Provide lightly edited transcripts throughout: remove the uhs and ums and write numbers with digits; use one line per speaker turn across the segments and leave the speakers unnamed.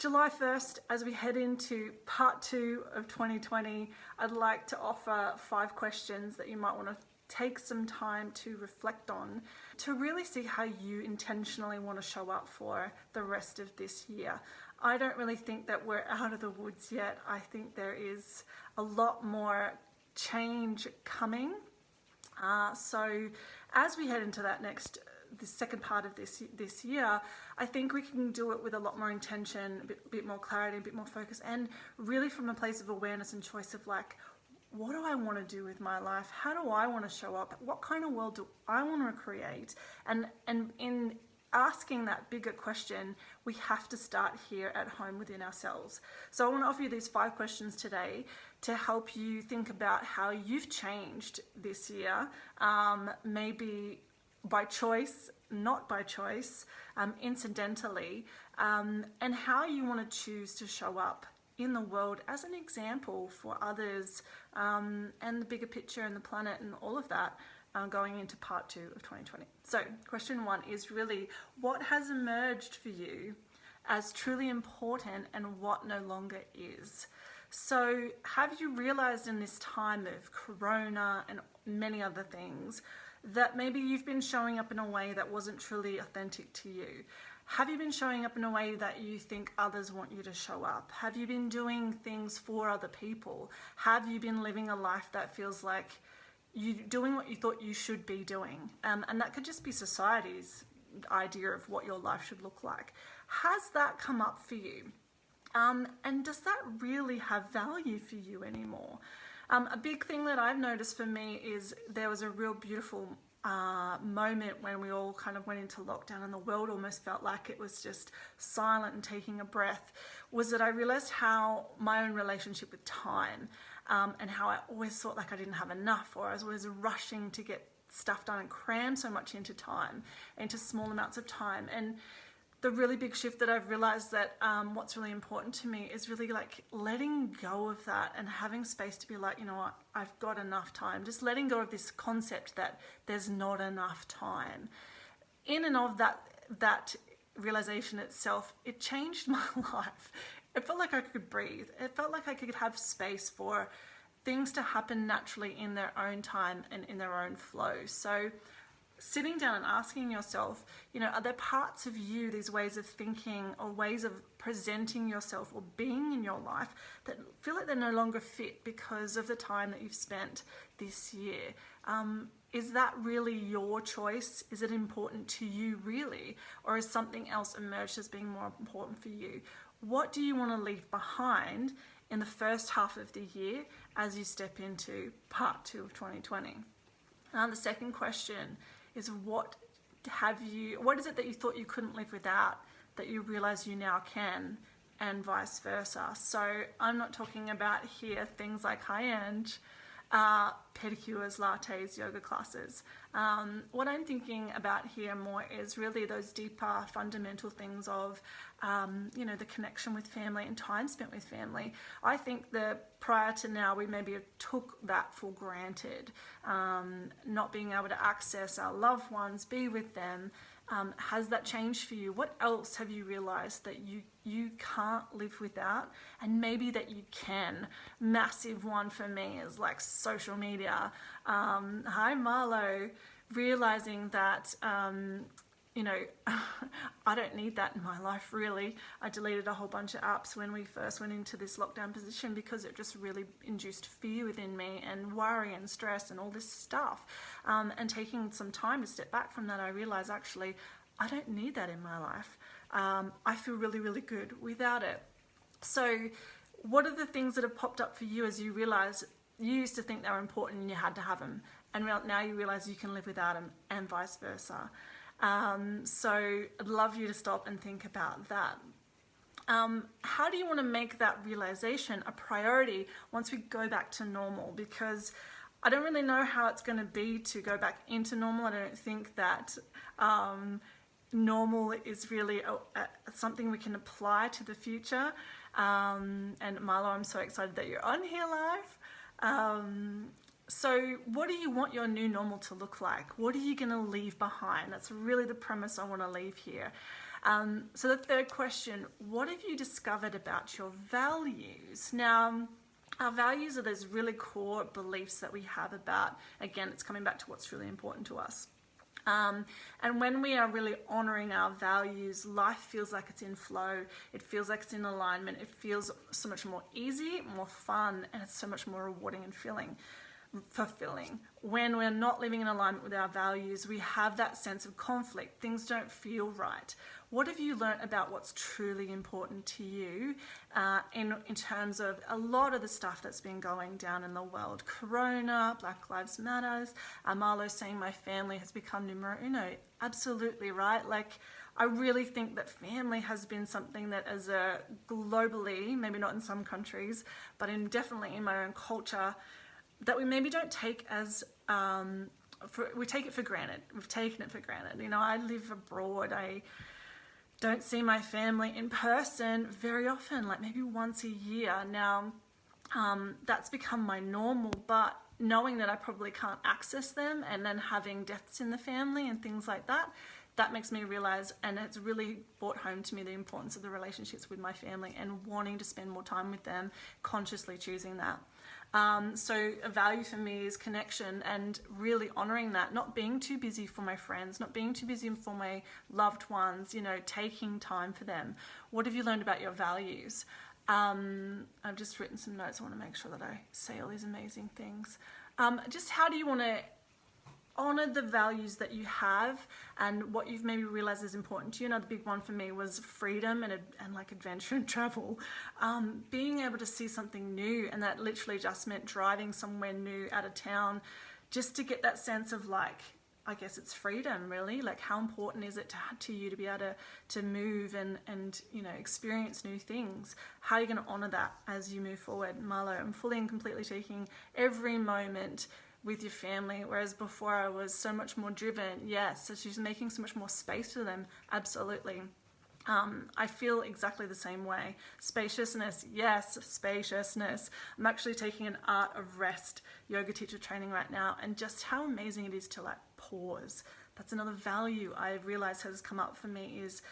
July 1st, as we head into part 2 of 2020, I'd like to offer 5 questions that you might want to take some time to reflect on to really see how you intentionally want to show up for the rest of this year. I don't really think that we're out of the woods yet. I think there is a lot more change coming. So as we head into the second part of this year, I think we can do it with a lot more intention, a bit more clarity, a bit more focus, and really from a place of awareness and choice of like, what do I want to do with my life? How do I want to show up? What kind of world do I want to create? And in asking that bigger question, we have to start here at home within ourselves. So I want to offer you these 5 questions today to help you think about how you've changed this year, maybe by choice, not by choice, incidentally, and how you want to choose to show up in the world as an example for others, and the bigger picture and the planet and all of that, going into part 2 of 2020. So question 1 is really, what has emerged for you as truly important and what no longer is? So have you realized in this time of Corona and many other things that maybe you've been showing up in a way that wasn't truly authentic to you? Have you been showing up in a way that you think others want you to show up? Have you been doing things for other people? Have you been living a life that feels like you doing what you thought you should be doing? And that could just be society's idea of what your life should look like. Has that come up for you? And does that really have value for you anymore? A big thing that I've noticed for me is there was a real beautiful moment when we all kind of went into lockdown and the world almost felt like it was just silent and taking a breath, was that I realized how my own relationship with time, and how I always thought like I didn't have enough, or I was always rushing to get stuff done and cram so much into time, into small amounts of time. And the really big shift that I've realized that what's really important to me is really like letting go of that and having space to be like, you know what, I've got enough time. Just letting go of this concept that there's not enough time. In and of that realization itself, it changed my life. It felt like I could breathe. It felt like I could have space for things to happen naturally in their own time and in their own flow. So sitting down and asking yourself, you know, are there parts of you, these ways of thinking or ways of presenting yourself or being in your life that feel like they're no longer fit because of the time that you've spent this year? Is that really your choice? Is it important to you really? Or has something else emerged as being more important for you? What do you want to leave behind in the first half of the year as you step into part 2 of 2020? The second question is, what is it that you thought you couldn't live without that you realize you now can, and vice versa? So I'm not talking about here things like high-end pedicures, lattes, yoga classes. What I'm thinking about here more is really those deeper fundamental things of the connection with family and time spent with family. I think that prior to now we maybe took that for granted, not being able to access our loved ones, be with them. Has that changed for you? What else have you realized that you can't live without, and maybe that you can? Massive one for me is like social media. Hi Marlo, realizing that I don't need that in my life really. I deleted a whole bunch of apps when we first went into this lockdown position because it just really induced fear within me and worry and stress and all this stuff. And taking some time to step back from that, I realized actually I don't need that in my life. I feel really, really good without it. So what are the things that have popped up for you as you realize you used to think they were important and you had to have them, and now you realize you can live without them, and vice versa? So I'd love you to stop and think about that. How do you want to make that realization a priority once we go back to normal? Because I don't really know how it's going to be to go back into normal. I don't think that normal is really something we can apply to the future. And Marlo, I'm so excited that you're on here live. So what do you want your new normal to look like? What are you going to leave behind? That's really the premise I want to leave here. So the third question, what have you discovered about your values? Now, our values are those really core beliefs that we have about, again, it's coming back to what's really important to us. And when we are really honoring our values, life feels like it's in flow. It feels like it's in alignment. It feels so much more easy, more fun, and it's so much more rewarding and fulfilling. When we're not living in alignment with our values, we have that sense of conflict. Things don't feel right. What have you learnt about what's truly important to you in terms of a lot of the stuff that's been going down in the world? Corona, Black Lives Matter, Marlo's saying my family has become numero uno. Absolutely right. Like, I really think that family has been something that as a globally, maybe not in some countries, but definitely in my own culture, that we maybe don't take as... we take it for granted. We've taken it for granted. You know, I live abroad. I don't see my family in person very often, like maybe once a year. Now, that's become my normal, but knowing that I probably can't access them and then having deaths in the family and things like that, that makes me realize, and it's really brought home to me the importance of the relationships with my family and wanting to spend more time with them, consciously choosing that. So a value for me is connection and really honoring that, not being too busy for my friends, not being too busy for my loved ones, you know, taking time for them. What have you learned about your values? I've just written some notes. I want to make sure that I say all these amazing things. Just how do you want to honor the values that you have and what you've maybe realized is important to you? Another big one for me was freedom and like adventure and travel. Being able to see something new, and that literally just meant driving somewhere new out of town just to get that sense of like, I guess it's freedom really. Like, how important is it to you to be able to move and you know, experience new things? How are you going to honor that as you move forward? Marlo, I'm fully and completely taking every moment with your family, whereas before I was so much more driven. Yes, so she's making so much more space for them. Absolutely. I feel exactly the same way. Spaciousness, yes, spaciousness. I'm actually taking an art of rest yoga teacher training right now, and just how amazing it is to like pause. That's another value I've realized has come up for me, is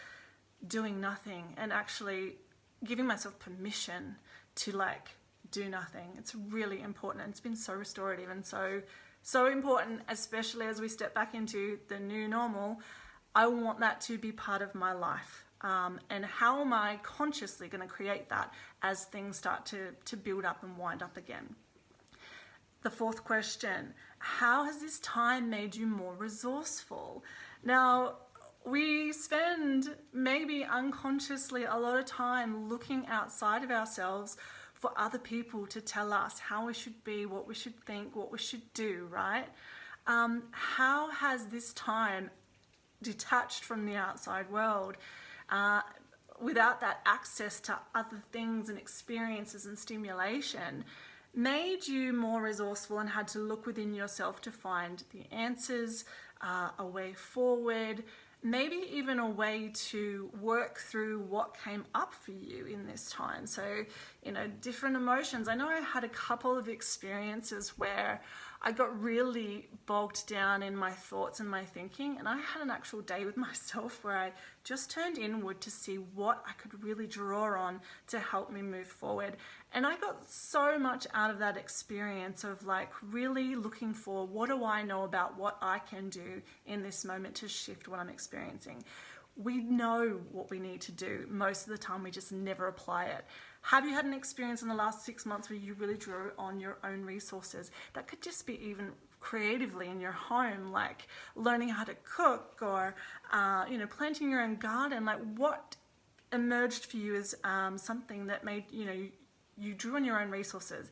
doing nothing and actually giving myself permission to like do nothing. It's really important, and it's been so restorative and so important, especially as we step back into the new normal. I want that to be part of my life. And how am I consciously going to create that as things start to build up and wind up again? The fourth question, how has this time made you more resourceful? Now, we spend maybe unconsciously a lot of time looking outside of ourselves for other people to tell us how we should be, what we should think, what we should do, right? How has this time detached from the outside world, without that access to other things and experiences and stimulation, made you more resourceful and had to look within yourself to find the answers, a way forward, maybe even a way to work through what came up for you in this time? So, you know, different emotions. I know I had a couple of experiences where I got really bogged down in my thoughts and my thinking, and I had an actual day with myself where I just turned inward to see what I could really draw on to help me move forward. And I got so much out of that experience of like really looking for, what do I know about what I can do in this moment to shift what I'm experiencing? We know what we need to do. Most of the time we just never apply it. Have you had an experience in the last 6 months where you really drew on your own resources? That could just be even creatively in your home, like learning how to cook or, you know, planting your own garden. Like, what emerged for you as something that made, you know, you drew on your own resources.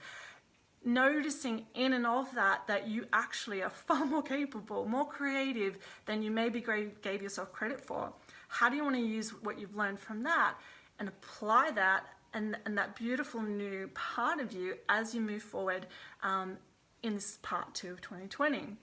Noticing in and of that you actually are far more capable, more creative than you maybe gave yourself credit for. How do you want to use what you've learned from that and apply that and that beautiful new part of you as you move forward in this part 2 of 2020?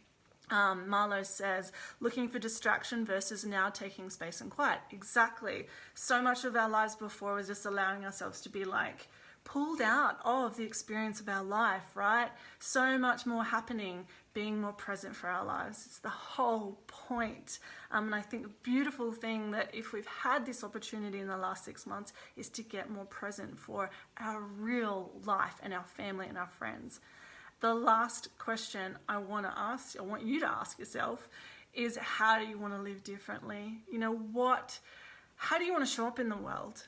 Marlo says, looking for distraction versus now taking space and quiet. Exactly. So much of our lives before was just allowing ourselves to be like pulled out of the experience of our life, right? So much more happening, being more present for our lives. It's the whole point. And I think the beautiful thing that if we've had this opportunity in the last 6 months is to get more present for our real life and our family and our friends. The last question I want you to ask yourself is, how do you want to live differently? How do you want to show up in the world?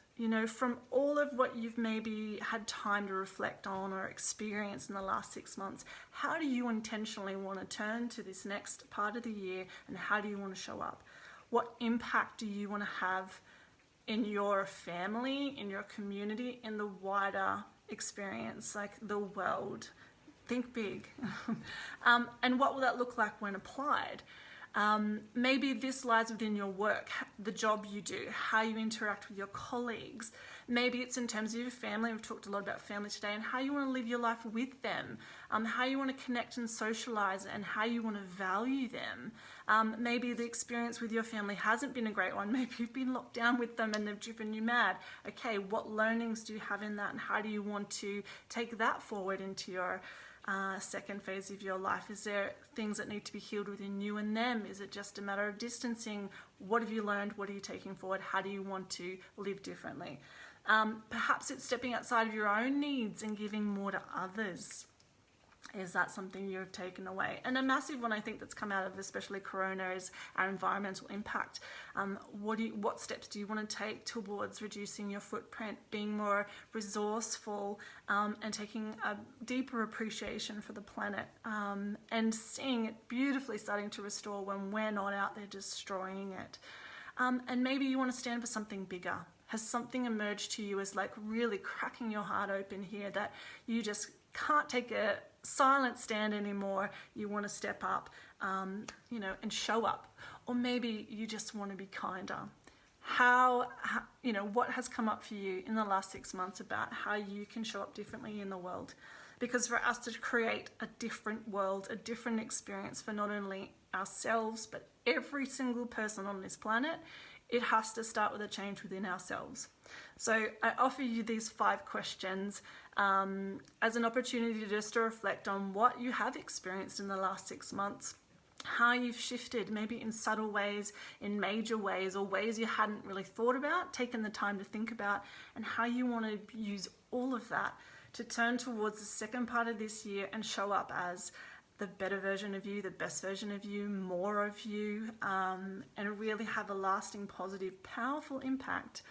From all of what you've maybe had time to reflect on or experience in the last 6 months, how do you intentionally want to turn to this next part of the year, and how do you want to show up? What impact do you want to have in your family, in your community, in the wider experience, like the world? Think big. And what will that look like when applied? Maybe this lies within your work, the job you do, how you interact with your colleagues. Maybe it's in terms of your family. We've talked a lot about family today, and how you want to live your life with them, how you want to connect and socialize, and how you want to value them. Maybe the experience with your family hasn't been a great one. Maybe you've been locked down with them and they've driven you mad. Okay, what learnings do you have in that, and how do you want to take that forward into your second phase of your life? Is there things that need to be healed within you and them? Is it just a matter of distancing? What have you learned? What are you taking forward? How do you want to live differently? Perhaps it's stepping outside of your own needs and giving more to others. Is that something you've taken away? And a massive one I think that's come out of especially Corona is our environmental impact. What steps do you want to take towards reducing your footprint, being more resourceful, and taking a deeper appreciation for the planet, and seeing it beautifully starting to restore when we're not out there destroying it. And maybe you want to stand for something bigger. Has something emerged to you as like really cracking your heart open here that you just can't take a silent stand anymore? You want to step up, and show up. Or maybe you just want to be kinder. What has come up for you in the last 6 months about how you can show up differently in the world? Because for us to create a different world, a different experience for not only ourselves, but every single person on this planet, it has to start with a change within ourselves. So I offer you these 5 questions as an opportunity just to reflect on what you have experienced in the last 6 months, how you've shifted, maybe in subtle ways, in major ways, or ways you hadn't really thought about, taken the time to think about, and how you want to use all of that to turn towards the second part of this year and show up as the better version of you, the best version of you, more of you, and really have a lasting, positive, powerful impact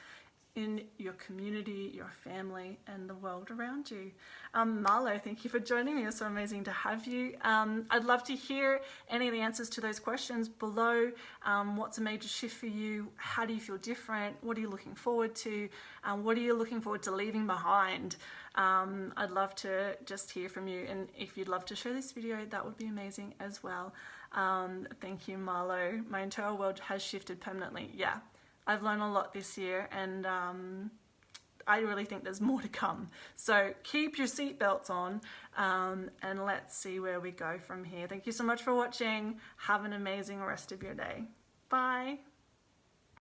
in your community, your family, and the world around you. Marlo, thank you for joining me. It's so amazing to have you. I'd love to hear any of the answers to those questions below. What's a major shift for you? How do you feel different? What are you looking forward to? What are you looking forward to leaving behind? I'd love to just hear from you, and if you'd love to share this video, that would be amazing as well. Thank you, Marlo. My entire world has shifted permanently. Yeah, I've learned a lot this year, and I really think there's more to come. So keep your seatbelts on, and let's see where we go from here. Thank you so much for watching. Have an amazing rest of your day. Bye.